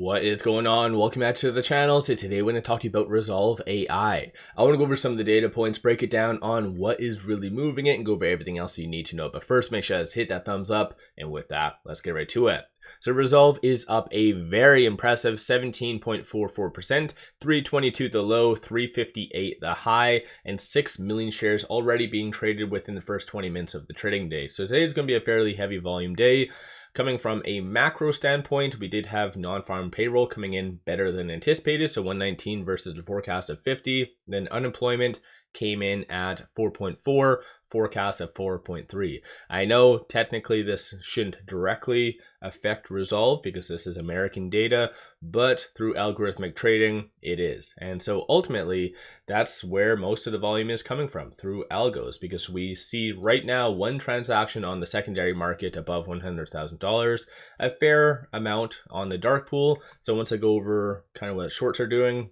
What is going on? Welcome back to the channel. So today we're going to talk to you about Rezolve AI. I want to go over some of the data points, break it down on what is really moving it, and go over everything else you need to know. But first, make sure to hit that thumbs up. And with that, let's get right to it. So Rezolve is up a very impressive 17.44%, 322 the low, 358 the high, and 6 million shares already being traded within the first 20 minutes of the trading day. So today is going to be a fairly heavy volume day. Coming from a macro standpoint, we did have non-farm payroll coming in better than anticipated, so 119 versus the forecast of 50. Then unemployment came in at 4.4, forecast of 4.3. I know technically this shouldn't directly affect Rezolve because this is American data, but through algorithmic trading, it is. And so ultimately, that's where most of the volume is coming from, through algos, because we see right now one transaction on the secondary market above $100,000, a fair amount on the dark pool. So once I go over kind of what shorts are doing,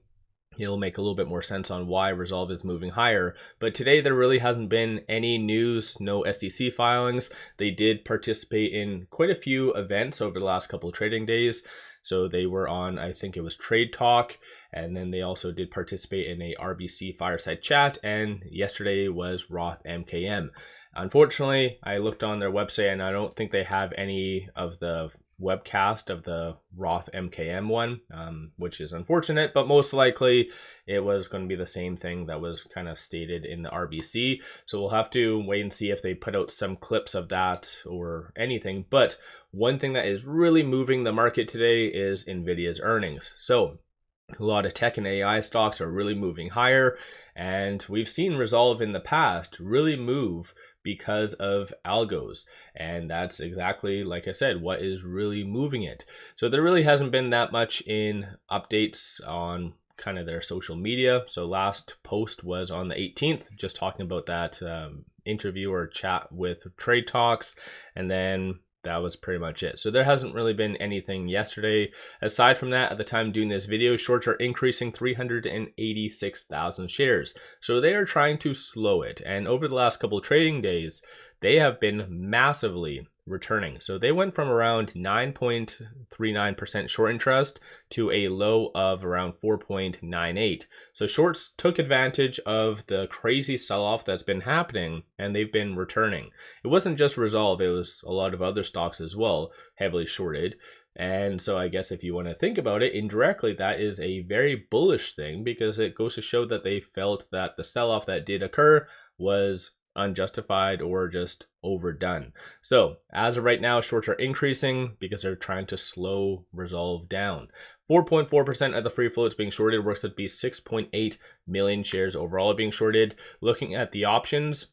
it'll make a little bit more sense on why Rezolve is moving higher. But today there really hasn't been any news, no SEC filings. They did participate in quite a few events over the last couple of trading days. So they were on, I think it was Trade Talk, and then they also did participate in a RBC fireside chat, and yesterday was Roth MKM. Unfortunately, I looked on their website and I don't think they have any of the webcast of the Roth MKM one, which is unfortunate, but most likely it was going to be the same thing that was kind of stated in the RBC. So we'll have to wait and see if they put out some clips of that or anything. But one thing that is really moving the market today is Nvidia's earnings. So a lot of tech and AI stocks are really moving higher, and we've seen Rezolve in the past really move because of algos, and that's exactly, like I said, what is really moving it. So there really hasn't been that much in updates on kind of their social media. So last post was on the 18th, just talking about that interview or chat with Trade Talks, and then that was pretty much it. So there hasn't really been anything yesterday. Aside from that, at the time doing this video, shorts are increasing 386,000 shares. So they are trying to slow it. And over the last couple of trading days, they have been massively returning. So they went from around 9.39% short interest to a low of around 4.98. So shorts took advantage of the crazy sell-off that's been happening, and they've been returning. It wasn't just Rezolve, it was a lot of other stocks as well, heavily shorted. And so I guess if you want to think about it indirectly, that is a very bullish thing, because it goes to show that they felt that the sell-off that did occur was unjustified or just overdone. So as of right now, shorts are increasing because they're trying to slow Rezolve down. 4.4% of the free float is being shorted, works out to be 6.8 million shares overall being shorted. Looking at the options,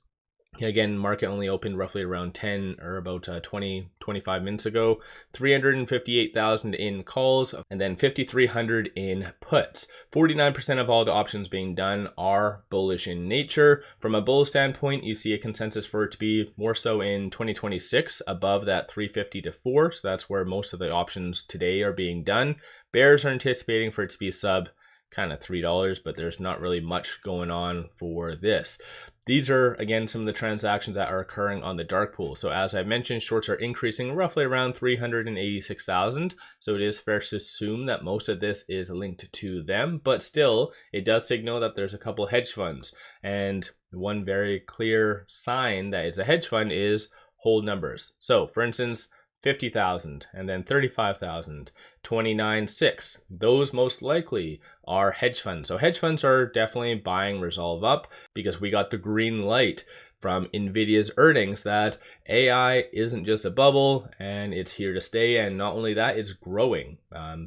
again, market only opened roughly around 10 or about 25 minutes ago. 358,000 in calls, and then 5,300 in puts. 49% of all the options being done are bullish in nature. From a bull standpoint, you see a consensus for it to be more so in 2026 above that 350 to 4. So that's where most of the options today are being done. Bears are anticipating for it to be sub kind of $3, but there's not really much going on for this. These are, again, some of the transactions that are occurring on the dark pool. So as I mentioned, shorts are increasing roughly around 386,000. So it is fair to assume that most of this is linked to them, but still, it does signal that there's a couple hedge funds. And one very clear sign that it's a hedge fund is hold numbers. So for instance, 50,000 and then 35,000, 29.6. Those most likely are hedge funds. So hedge funds are definitely buying Rezolve up because we got the green light from Nvidia's earnings that AI isn't just a bubble and it's here to stay. And not only that, it's growing.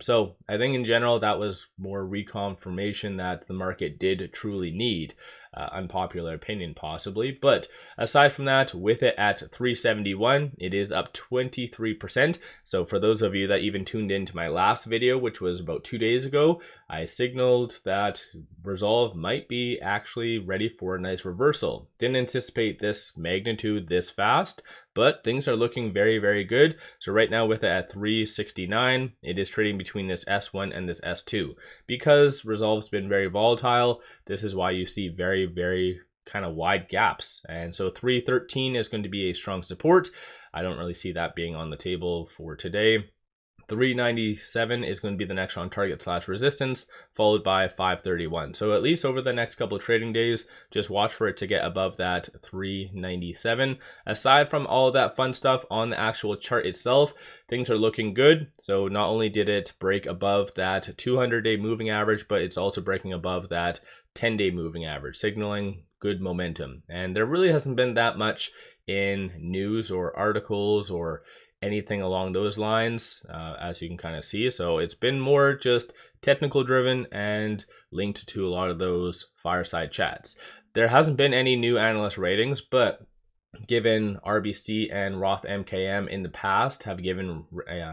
So I think in general, that was more reconfirmation that the market did truly need. Unpopular opinion possibly, but aside from that, with it at 371, it is up 23%. So for those of you that even tuned into my last video, which was about 2 days ago, I signaled that Rezolve might be actually ready for a nice reversal. Didn't anticipate this magnitude this fast, but things are looking very, very good. So right now with it at 369, it is trading between this S1 and this S2. Because Rezolve's been very volatile, this is why you see very, very kind of wide gaps. And so 313 is going to be a strong support. I don't really see that being on the table for today. 397 is going to be the next on target / resistance, followed by 531. So at least over the next couple of trading days, just watch for it to get above that 397. Aside from all of that fun stuff on the actual chart itself, things are looking good. So not only did it break above that 200-day moving average, but it's also breaking above that 10-day moving average, signaling good momentum. And there really hasn't been that much in news or articles or anything along those lines, as you can kind of see. So it's been more just technical driven and linked to a lot of those fireside chats. There hasn't been any new analyst ratings, but given RBC and Roth MKM in the past have given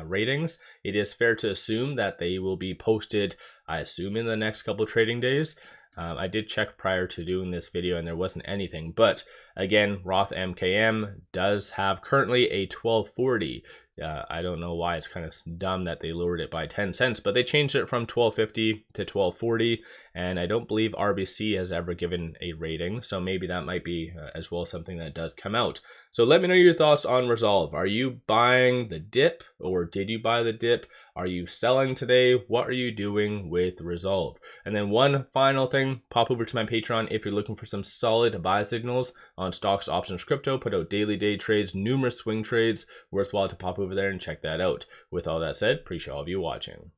ratings, it is fair to assume that they will be posted, I assume, in the next couple of trading days. I did check prior to doing this video and there wasn't anything, but again, Roth MKM does have currently a 1240. I don't know why, it's kind of dumb that they lowered it by 10 cents, but they changed it from 1250 to 1240, and I don't believe RBC has ever given a rating, so maybe that might be as well something that does come out. So let me know your thoughts on Rezolve. Are you buying the dip, or did you buy the dip? Are you selling today? What are you doing with Rezolve? And then one final thing, pop over to my Patreon if you're looking for some solid buy signals on stocks, options, crypto. Put out daily day trades, numerous swing trades. Worthwhile to pop over there and check that out. With all that said, appreciate all of you watching.